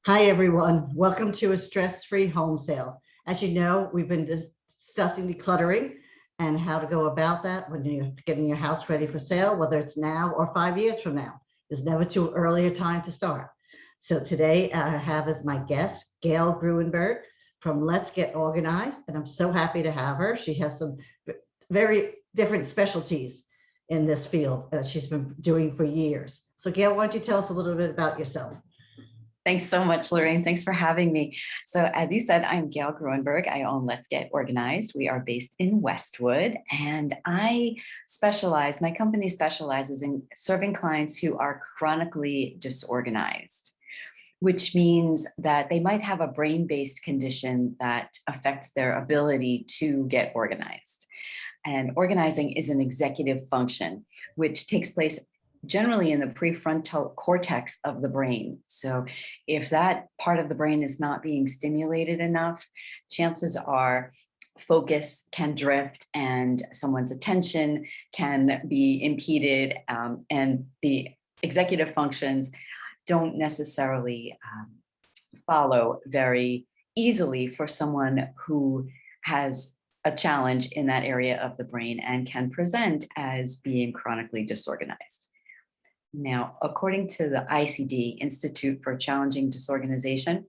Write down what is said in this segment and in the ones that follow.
Hi, everyone. Welcome to a stress-free home sale. As you know, we've been discussing decluttering and how to go about that when you're getting your house ready for sale, whether it's now or 5 years from now. There's never too early a time to start. So today I have as my guest, Gail Gruenberg from Let's Get Organized, and I'm so happy to have her. She has some very different specialties in this field that she's been doing for years. So Gail, why don't you tell us a little bit about yourself? Thanks so much, Lorraine. Thanks for having me. So as you said, I'm Gail Gruenberg. I own Let's Get Organized. We are based in Westwood, and my company specializes in serving clients who are chronically disorganized, which means that they might have a brain-based condition that affects their ability to get organized. And organizing is an executive function, which takes place generally in the prefrontal cortex of the brain. So if that part of the brain is not being stimulated enough, chances are focus can drift and someone's attention can be impeded, and the executive functions don't necessarily follow very easily for someone who has a challenge in that area of the brain and can present as being chronically disorganized. Now, according to the ICD, Institute for Challenging Disorganization,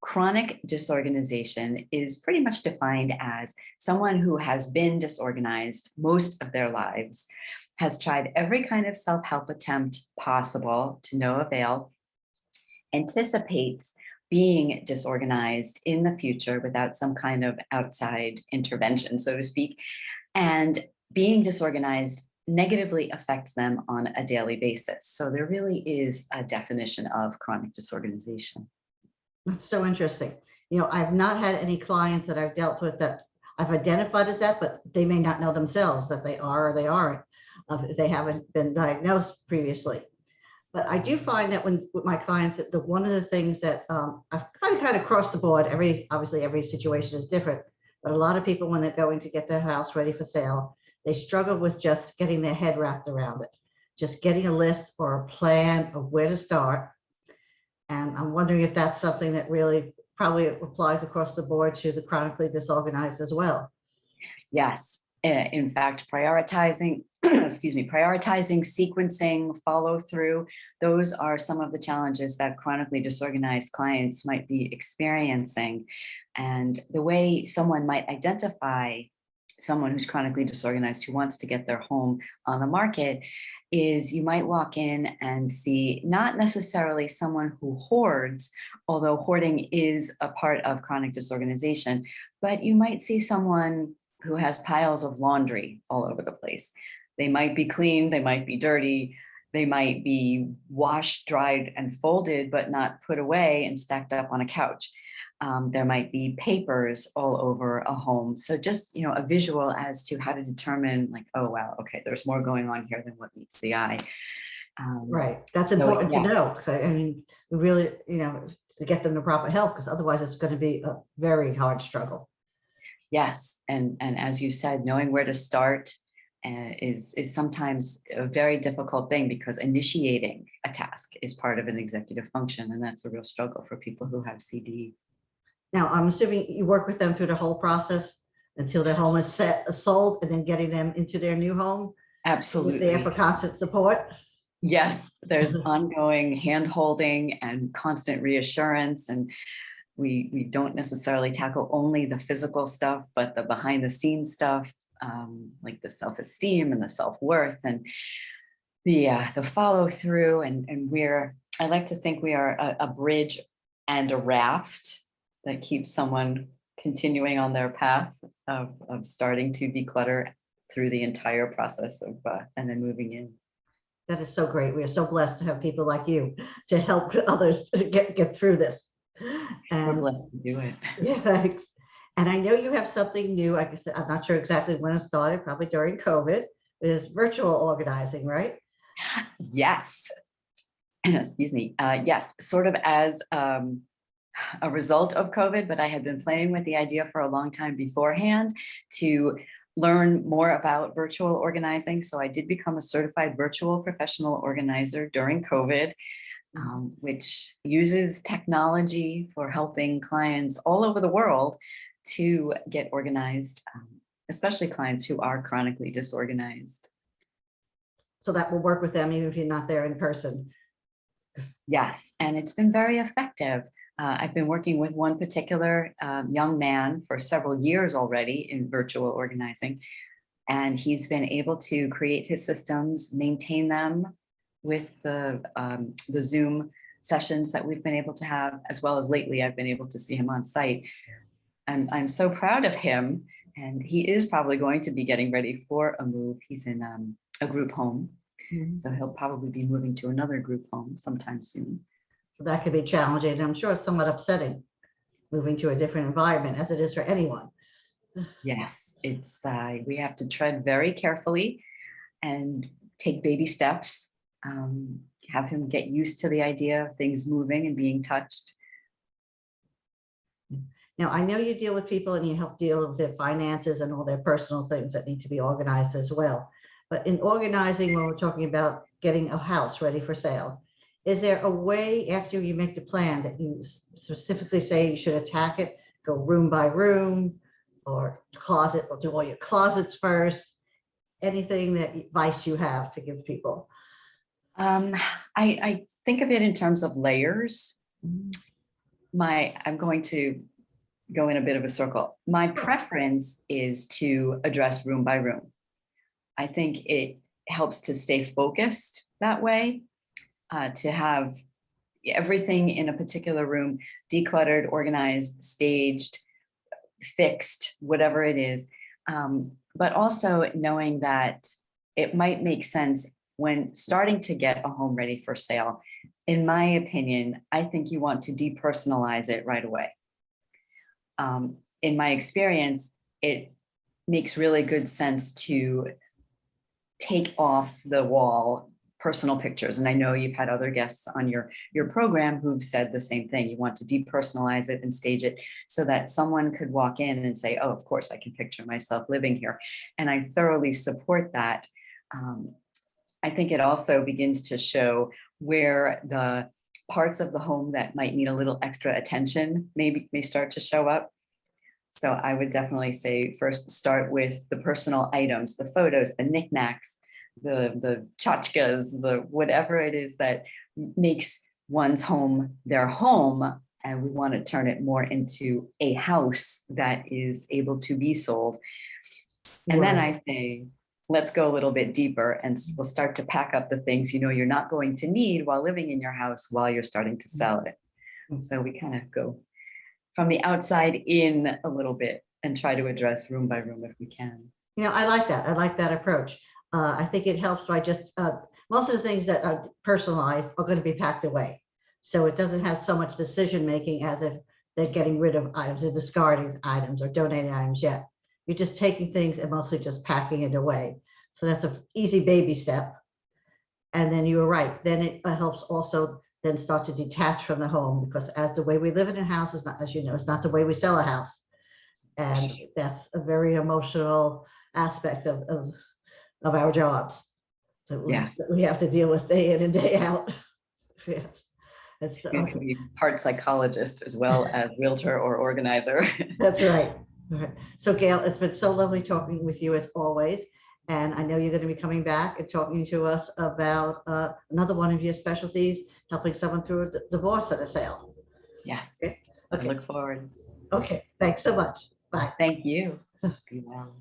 chronic disorganization is pretty much defined as someone who has been disorganized most of their lives, has tried every kind of self-help attempt possible to no avail, anticipates being disorganized in the future without some kind of outside intervention, so to speak, and being disorganized negatively affects them on a daily basis. So there really is a definition of chronic disorganization. That's so interesting. I've not had any clients that I've dealt with that I've identified as that, but they may not know themselves that they are or they aren't, if they haven't been diagnosed previously. But I do find that with my clients, that one of the things that I've kind of across the board, obviously every situation is different, but a lot of people, when they're going to get their house ready for sale, they struggle with just getting their head wrapped around it, just getting a list or a plan of where to start. And I'm wondering if that's something that really probably applies across the board to the chronically disorganized as well. Yes, in fact, prioritizing, prioritizing, sequencing, follow through, those are some of the challenges that chronically disorganized clients might be experiencing. And the way someone might identify someone who's chronically disorganized who wants to get their home on the market is you might walk in and see not necessarily someone who hoards, although hoarding is a part of chronic disorganization, but you might see someone who has piles of laundry all over the place. They might be clean, they might be dirty, they might be washed, dried, and folded, but not put away and stacked up on a couch. There might be papers all over a home. So just, a visual as to how to determine like, oh, wow, okay, there's more going on here than what meets the eye. Right. That's important to know. So, we really, to get them the proper help, because otherwise it's going to be a very hard struggle. Yes. And as you said, knowing where to start is sometimes a very difficult thing, because initiating a task is part of an executive function. And that's a real struggle for people who have CD. Now, I'm assuming you work with them through the whole process until their home is sold, and then getting them into their new home. Absolutely. There for constant support. Yes, there's ongoing hand-holding and constant reassurance. And we don't necessarily tackle only the physical stuff, but the behind-the-scenes stuff, like the self-esteem and the self-worth and the follow-through. And I like to think we are a bridge and a raft that keeps someone continuing on their path of starting to declutter through the entire process of and then moving in. That is so great. We are so blessed to have people like you to help others get through this. We're blessed to do it. Yeah, thanks. And I know you have something new. Like I said, I'm not sure exactly when it started, probably during COVID, is virtual organizing, right? Yes. Excuse me. Yes, sort of as a result of COVID, but I had been playing with the idea for a long time beforehand to learn more about virtual organizing. So I did become a certified virtual professional organizer during COVID. which uses technology for helping clients all over the world to get organized, especially clients who are chronically disorganized. So that will work with them even if you're not there in person. Yes, and it's been very effective. I've been working with one particular young man for several years already in virtual organizing, and he's been able to create his systems, maintain them with the Zoom sessions that we've been able to have, as well as lately I've been able to see him on site. I'm so proud of him, and he is probably going to be getting ready for a move. He's in a group home, so he'll probably be moving to another group home sometime soon. So that could be challenging, and I'm sure it's somewhat upsetting moving to a different environment, as it is for anyone. Yes, it's we have to tread very carefully and take baby steps, have him get used to the idea of things moving and being touched. Now, I know you deal with people and you help deal with their finances and all their personal things that need to be organized as well. But in organizing, when we're talking about getting a house ready for sale, is there a way after you make the plan that you specifically say you should attack it, go room by room or closet, or do all your closets first? Anything that advice you have to give people? I think of it in terms of layers. I'm going to go in a bit of a circle. My preference is to address room by room. I think it helps to stay focused that way, to have everything in a particular room decluttered, organized, staged, fixed, whatever it is. But also knowing that it might make sense when starting to get a home ready for sale. In my opinion, I think you want to depersonalize it right away. In my experience, it makes really good sense to take off the wall personal pictures. And I know you've had other guests on your program who've said the same thing. You want to depersonalize it and stage it so that someone could walk in and say, oh, of course I can picture myself living here. And I thoroughly support that. I think it also begins to show where the parts of the home that might need a little extra attention may start to show up. So I would definitely say first start with the personal items, the photos, the knickknacks, the tchotchkes, the whatever it is that makes one's home their home. And we want to turn it more into a house that is able to be sold. And then I say, let's go a little bit deeper and we'll start to pack up the things you know you're not going to need while living in your house while you're starting to sell it. So we kind of go from the outside in a little bit and try to address room by room if we can. You know, I like that. I like that approach. I think it helps by just, most of the things that are personalized are going to be packed away. So it doesn't have so much decision making as if they're getting rid of items or discarding items or donating items yet. You're just taking things and mostly just packing it away. So that's an easy baby step. And then you were right. Then it helps also then start to detach from the home, because as the way we live in a house is not, as you know, it's not the way we sell a house. And that's a very emotional aspect of our jobs that we have to deal with day in and day out. Yes. You can be part psychologist as well as realtor or organizer. That's right. So Gail, it's been so lovely talking with you as always. And I know you're going to be coming back and talking to us about another one of your specialties, helping someone through a divorce at a sale. Yes. Okay. I look forward. Okay. Thanks so much. Bye. Thank you. Be well.